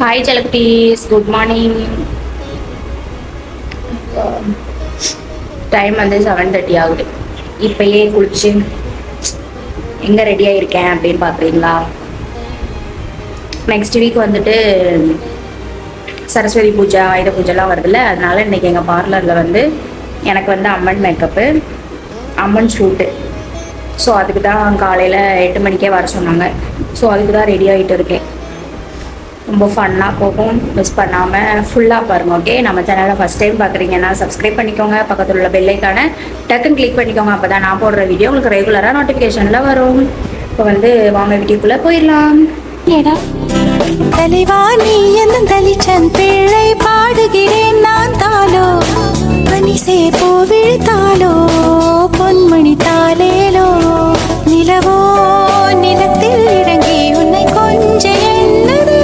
Hi செலகுட்டீஸ், good morning. Time வந்து 7:30 ஆகுது. இப்பயே குளிச்சு எங்கே ரெடியாக இருக்கேன் அப்படின்னு பார்க்குறீங்களா? நெக்ஸ்ட் வீக் வந்துட்டு சரஸ்வதி பூஜை, ஆயுத பூஜைலாம் வருதுல்ல, அதனால இன்னைக்கு எங்கள் பார்லரில் வந்து எனக்கு வந்து அம்மன் மேக்கப்பு, அம்மன் ஷூட்டு. ஸோ அதுக்கு தான் காலையில் 8 மணிக்கே வர சொன்னாங்க. ஸோ அதுக்கு தான் ரெடி ஆகிட்டு இருக்கேன். ரொம்ப ஃபன்னாக போகும், மிஸ் பண்ணாமல் ஃபுல்லாக பாருங்கள். ஓகே, நம்ம சேனலை ஃபஸ்ட் டைம் பார்க்குறீங்கன்னா சப்ஸ்கிரைப் பண்ணிக்கோங்க. பக்கத்தில் உள்ள பெல்லைக்கான டக்குன்னு கிளிக் பண்ணிக்கோங்க. அப்போ தான் நான் போடுற வீடியோ உங்களுக்கு ரெகுலராக நோட்டிஃபிகேஷனில் வரும். இப்போ வந்து வாங்க வீடியோக்குள்ளே போயிடலாம். தலைவா நீ என்ன தலிச்சன் பிள்ளை பாடுகிறேன் நான் தாலோ பனிசே போவிழ்த்தாலோ பொன்மணி தாலேலோ நிலவோ நிலத்தில் இறங்கி உன்னை கொஞ்ச என்னது.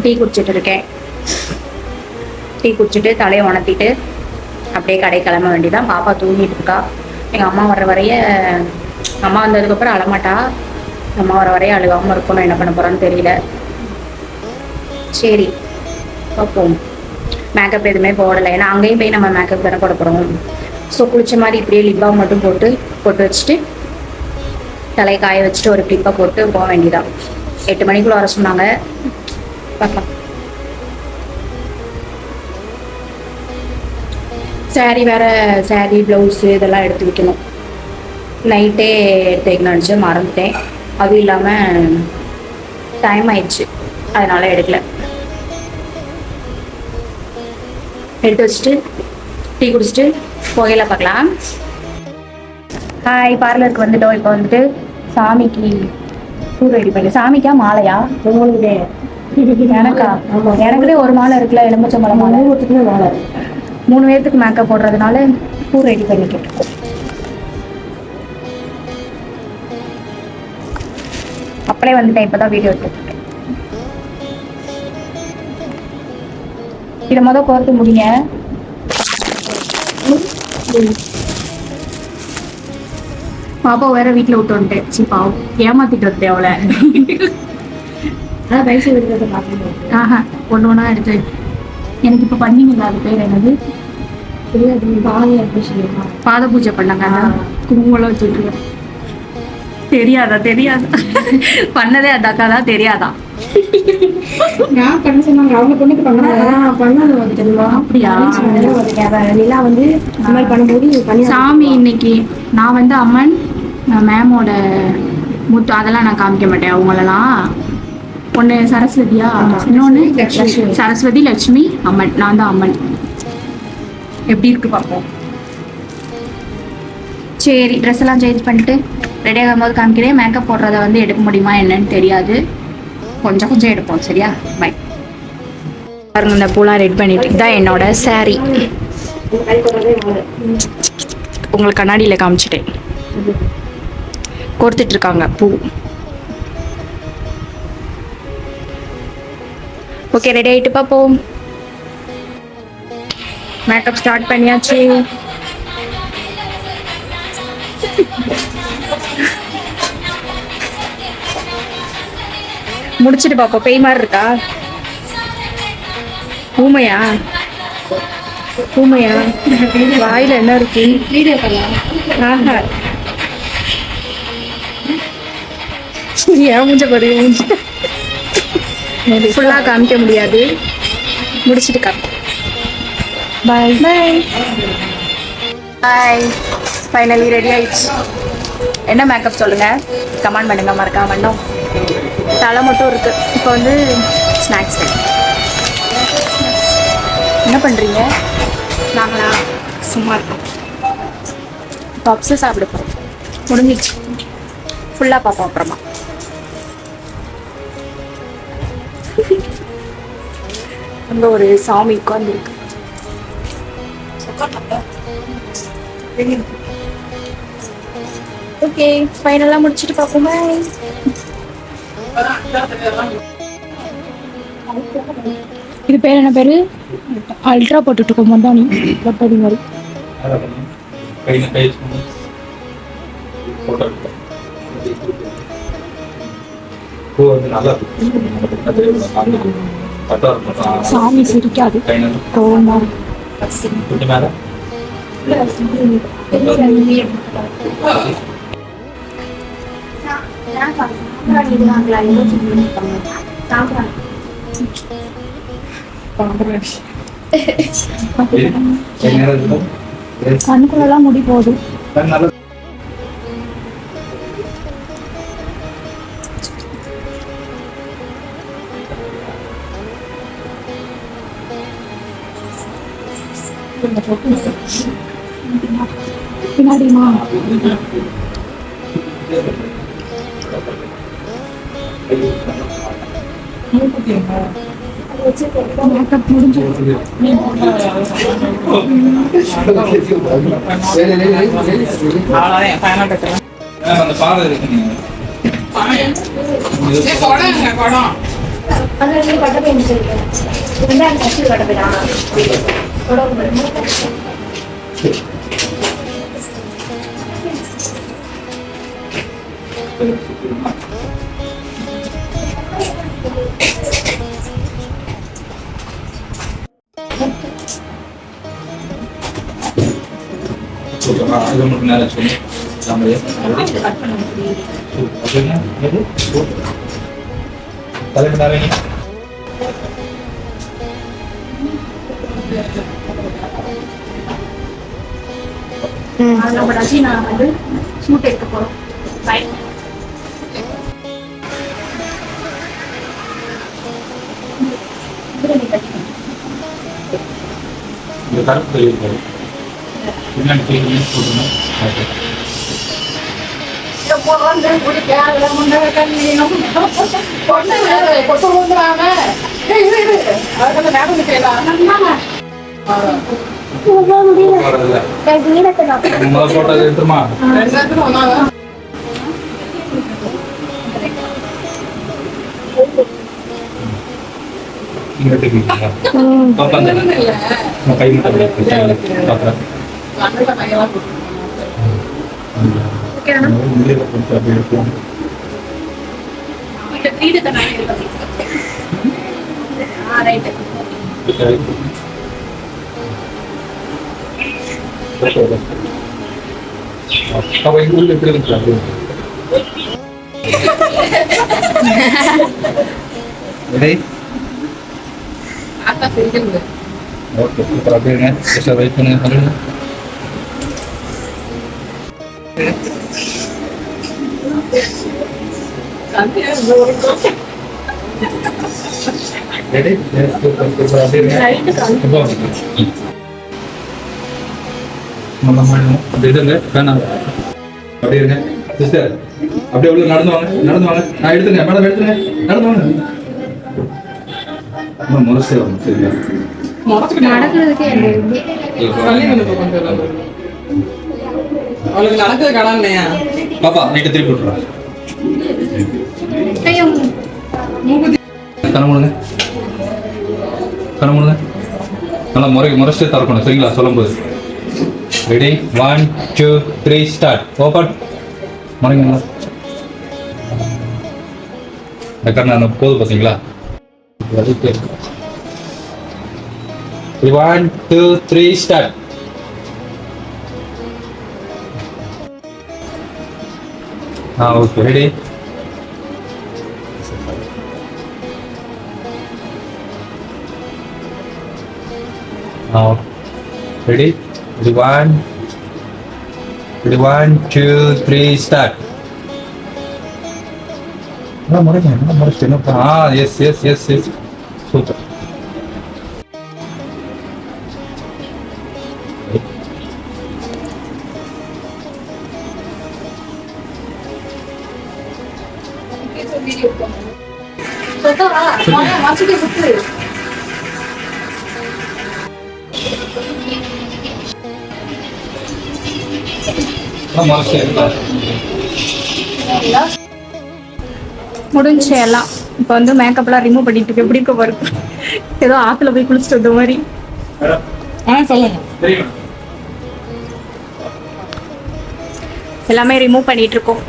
டீ குடிச்சிட்டு இருக்கேன். டீ குடிச்சிட்டு தலையை உணர்த்திட்டு அப்படியே கடை கிளம்ப வேண்டியதான். பாப்பா தூங்கிட்டு இருக்கா. எங்கள் அம்மா வர வரைய, அம்மா வந்ததுக்கப்புறம் அழமாட்டா. அம்மா வர வரைய அழுகாமல் இருக்கணும். என்ன பண்ண போகிறான்னு தெரியல. சரி பார்ப்போம். மேக்கப் எதுவுமே போடலை, ஏன்னா அங்கேயும் போய் நம்ம மேக்கப் தானே போட போகிறோம். ஸோ குளிச்ச மாதிரி இப்படியே லிப்பாக மட்டும் போட்டு வச்சுட்டு தலையை காய வச்சுட்டு ஒரு கிளிப்பாக போட்டு போக வேண்டியதான். 8 மணிக்குள்ளே வர சொன்னாங்க. பார்க்கலாம். சாரீ வேறு, சாரீ ப்ளவுஸு இதெல்லாம் எடுத்து வைக்கணும். நைட்டே எடுத்து வைக்கணும்னு நினச்சி மறந்துட்டேன். அதுவும் இல்லாமல் டைம் ஆயிடுச்சு, அதனால் எடுக்கல. எடுத்து வச்சுட்டு டீ குடிச்சிட்டு புகையில பார்க்கலாம். ஹாய், பார்லருக்கு வந்துட்டோம். இப்போ வந்துட்டு சாமிக்கு பூ ரெடி பண்ணி. சாமிக்கா மாலையா? உங்களுக்கு எனக்கா? எனக்குதே ஒரு மாலை இருக்குல்ல, எலுமிச்சம்பழம் மாலை. ஒருத்துக்குமே மாலை. 3 பேர்த்துக்கு மேக்கப் போடுறதுனால பூ ரெடி பண்ணிக்கிட்டு இருக்கோம். அப்படியே வந்துட்டேன். இப்போதான் வீடியோ எடுத்துருக்கேன். இதை மொதல் கோர்த்து முடிங்க. பாப்பா வேற வீட்டில் விட்டு வந்துட்டேன். சி பாவம், ஏமாத்திட்டு வந்துட்டேன் அவளை. ஆஹா, ஒன்று ஒன்றா எடுத்து எனக்கு இப்போ பண்ணீங்களா? அது பேர் என்னது? பாத பூஜை பண்ணாங்க. குங்குமம் வச்சுட்டு தெரியாதா? பண்ணதே அந்த அக்கா தான். தெரியாதா? நான் பண்ண சொன்னாங்க. அவங்க பொண்ணுக்கு பண்ணது தெரியுமா? அப்படியா? நிலா வந்து இந்த மாதிரி பண்ணும்போது சாமி இன்னைக்கு நான் வந்து அம்மன் மேமோட முத்து அதெல்லாம் நான் காமிக்க மாட்டேன். அவங்களெல்லாம் ஒன்று சரஸ்வதியா, இன்னொன்று சரஸ்வதி, லட்சுமி, அம்மன். நான் தான் அம்மன். எப்படி இருக்கு பார்ப்போம். சரி, ட்ரெஸ் எல்லாம் சேஞ்ச் பண்ணிட்டு ரெடி ஆகும்போது காமிக்கிறேன். மேக்கப் போடுறத வந்து எடுக்க முடியுமா என்னன்னு தெரியாது. கொஞ்சம் எடுப்போம். சரியா? பை. பாருங்க, இந்த பூலாம் ரெடி பண்ணிட்டு. இதுதான் என்னோட சாரீ. உங்களுக்கு கண்ணாடியில் காமிச்சிட்டேன். கோர்த்துட்டு இருக்காங்க பூ. ஓகே, ரெடி ஆகிட்டு பார்ப்போம். மேக்கப் ஸ்டார்ட் பண்ணியாச்சு. முடிச்சுட்டு பார்ப்போம். பேய் மாதிரி இருக்கா? ஊமையா? வாயில என்ன இருக்கு? ஆஹா, ஏன் மூஞ்ச பாரு. ஃபுல்லாக காமிக்க முடியாது. முடிச்சுட்டு காமிப்போம். பாய் பாய் பாய். ஃபைனலி ரெடி ஆயிடுச்சு. என்ன மேக்கப் சொல்லுங்கள், கமெண்ட் பண்ணுங்க. மறக்காம. இன்னும் தலை மட்டும் இருக்குது. இப்போ வந்து ஸ்நாக்ஸ் டைம். என்ன பண்ணுறீங்க? நாங்களா சும்மா இருக்கோம். பப்ஸு சாப்பிட போகிறோம். முடிஞ்சிடுச்சு. ஃபுல்லாக பார்ப்போம் அப்புறமா. அங்கே ஒரு சாமி உட்காந்துருக்கு. ஓகே, ஃபைனலாக முடிச்சுட்டு பார்ப்போமே. இது பேர் என்ன பேரு? அல்ட்ரா போட்டுட்டு இருக்கோம் மொண்டானி பட்டடி மாதிரி. சாமி சிரிக்காது கோவமா கண்ணுக்குள்ளெல்லாம் முடி போகுது. பின்னாடிமா மேக்கப் முடிஞ்சு இது மட்டும் நேரம் சொல்லி தலைமை நேரம் நான் வந்து ஷூட் எடுக்க போறோம். பை. இந்த கருப்பு தெரியும் பின்னாடி போட்டுருந்தோம். போட்டோ எடுத்துமா நீங்க எடுத்துக்கீங்களா? கை மட்டும் பாக்குறேன். அப்ப எங்க ஊர்ல எப்படி இருந்துச்சு? Okay super. அப்படியே சார் வெயிட் பண்ணுங்க சொல்லுங்க. Ready super. அப்படியே இருங்க வேணாம் அப்படியே இருங்க சிஸ்டர். அப்படியே உள்ள நடந்து வாங்க நான் எடுத்துங்க மேடம் எடுத்துங்க நடந்து வாங்க. முரசே வாங்க சரியா நடக்கிறதுக்கே அவளுக்கு நடக்குது கடை இல்லையா பாப்பா நைட்டு திருப்பி விட்டுறேன். கண்ண முடுங்க நல்லா முறைச்சிட்டு திறக்கணும் சரிங்களா? சொல்லும் போது ரெடி 1 2 3 ஸ்டார்ட். ஓப்பன் முறைங்களா? கண்ணா போதும் பார்த்தீங்களா? 1 2 3 start. Okay ready ready 1 2 3 start. Yes super. முடிஞ்சு எல்லாம். இப்போ வந்து மேக்கப்லாம் ரிமூவ் பண்ணிட்டு இருக்கு. எப்படி இருக்க பாருங்க. ஏதோ ஆத்துல போய் குளிச்சுட்டு வந்த மாதிரி. சொல்லுங்க. தெரியுமா? எல்லாமே ரிமூவ் பண்ணிட்டு இருக்கோம்.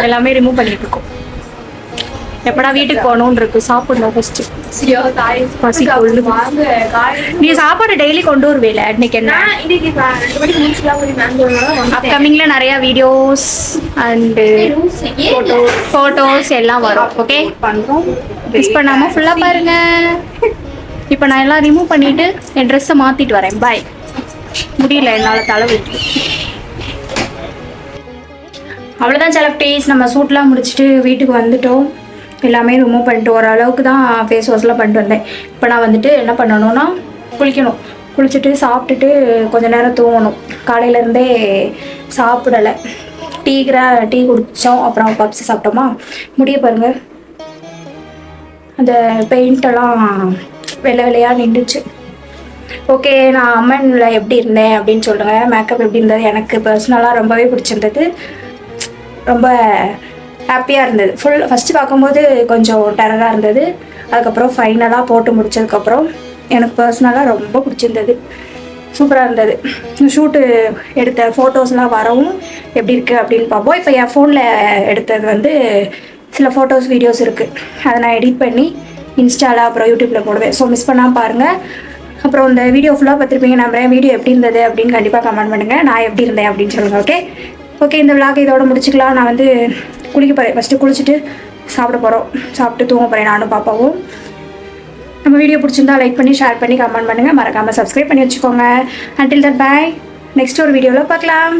எல்லாமே ரிமூவ் பண்ணிட்டு இருக்கோம். எப்படா வீட்டுக்கு போகணும்னு இருக்கு. சாப்பிடணும் ஃபர்ஸ்ட். பசி கொள்ளுது. நீ சாப்பாடு டெய்லி கொண்டு வருவேல, இன்னைக்கு என்ன? அப்கமிங்ல நிறைய வீடியோஸ் அண்ட் போட்டோஸ் எல்லாம் வரும். ஓகே, பண்றோம். மிஸ் பண்ணாம ஃபுல்லா பாருங்க. இப்போ நான் எல்லாம் ரிமூவ் பண்ணிட்டு என் ட்ரெஸ்ஸை மாத்திட்டு வரேன். பாய். முடியல என்னால தலைவலி. அவ்வளோதான் செலக்டேஸ். நம்ம ஷூட்லாம் முடிச்சுட்டு வீட்டுக்கு வந்துட்டோம். எல்லாமே ரிமூவ் பண்ணிட்டு ஓரளவுக்கு தான் ஃபேஸ் வாஷ்லாம் பண்ணிட்டு வந்தேன். இப்போ நான் வந்துட்டு என்ன பண்ணணும்னா குளிக்கணும். குளிச்சுட்டு சாப்பிட்டுட்டு கொஞ்சம் நேரம் தூங்கணும். காலையிலேருந்தே சாப்பிடலை. டீ குடித்தோம், அப்புறம் பப்ஸ் சாப்பிட்டோமா. முடிய பாருங்கள், அந்த பெயிண்டெல்லாம் வெள்ளை வெள்ளையாக நின்றுச்சு. ஓகே, நான் அம்மனில் எப்படி இருந்தேன் அப்படின்னு சொல்லுங்கள். மேக்கப் எப்படி இருந்தது? எனக்கு பர்சனலாக ரொம்பவே பிடிச்சிருந்தது. ரொம்ப ஹாப்பியாக இருந்தது. ஃபஸ்ட்டு பார்க்கும்போது கொஞ்சம் டெரராக இருந்தது. அதுக்கப்புறம் ஃபைனலாக போட்டு முடித்ததுக்கப்புறம் எனக்கு பர்சனலாக ரொம்ப பிடிச்சிருந்தது. சூப்பராக இருந்தது. ஷூட்டு எடுத்த ஃபோட்டோஸ்லாம் வரவும் எப்படி இருக்குது அப்படின்னு பார்ப்போம். இப்போ என் ஃபோனில் எடுத்தது வந்து சில ஃபோட்டோஸ் வீடியோஸ் இருக்குது. அதை நான் எடிட் பண்ணி இன்ஸ்டாவில் அப்புறம் யூடியூப்பில் போடுவேன். ஸோ மிஸ் பண்ணாமல் பாருங்கள். அப்புறம் இந்த வீடியோ ஃபுல்லாக பார்த்துருப்பீங்க. நம்புறேன். வீடியோ எப்படி இருந்தது அப்படின்னு கண்டிப்பாக கமெண்ட் பண்ணுங்கள். நான் எப்படி இருந்தேன் அப்படின்னு சொல்லுங்கள். ஓகே, இந்த விளாக் இதோட முடிச்சுக்கலாம். நான் வந்து குளிக்க போகிறேன். ஃபஸ்ட்டு குளிச்சுட்டு சாப்பிட போகிறோம். சாப்பிட்டு தூங்க போகிறேன் நானும் பாப்பாவும். நம்ம வீடியோ பிடிச்சிருந்தா லைக் பண்ணி ஷேர் பண்ணி கமெண்ட் பண்ணுங்கள். மறக்காமல் சப்ஸ்கிரைப் பண்ணி வச்சுக்கோங்க. Until that boy. நெக்ஸ்ட் ஒரு வீடியோவில் பார்க்கலாம்.